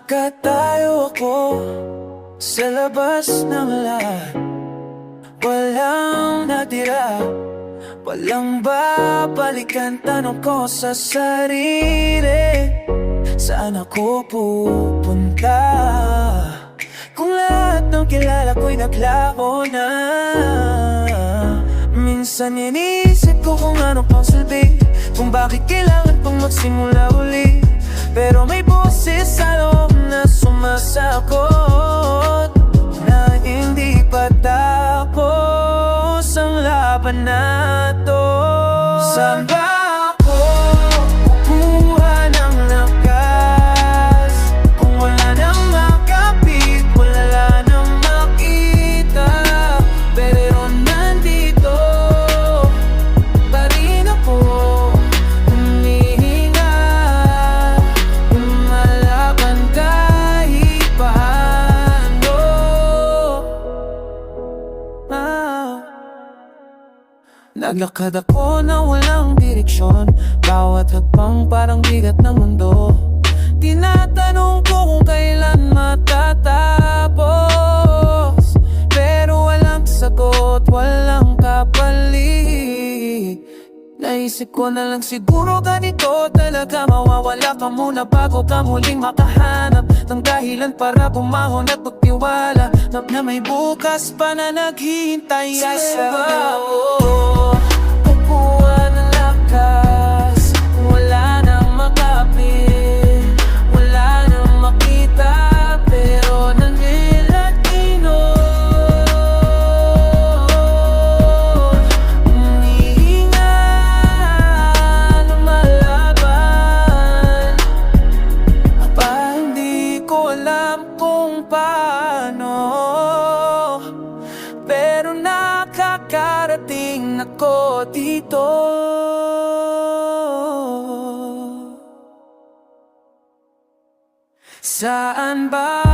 Nakatayo ako sa labas ng lahat. Walang natira, walang babalikan. Tanong ko sa sarili, saan ako pupunta? Kung lahat ng kilala ko'y naglaho na. Minsan iniisip ko kung ano pang silbi, kung bakit kailangan pang magsimula uli. Pero may boses sa loob na sumasakot, na hindi pa tapos ang laban na to. Saan ba ako kukuha ng lakas kung wala nang makapit, wala nang makita? Pero nandito pa rin ako, humihinga, lumalaban kahit paano. Naglakad ako na walang direksyon, bawat hakbang parang bigat ng mundo. Tinatanong ko kung kailan matatapos, pero walang sagot, walang kapalit. Naisip ko na lang siguro ganito talaga, mawawala ka muna bago ka muling makahanap ng dahilan para bumahon at magtiwala na may bukas pa na naghihintay sa babo. Kukuha ng lakas, wala nang makapit, wala nang makita, pero nanlilatino. Humihinga, lumalaban, pa hindi ko alam kung paano, pero nakakarating ako dito. Saan ba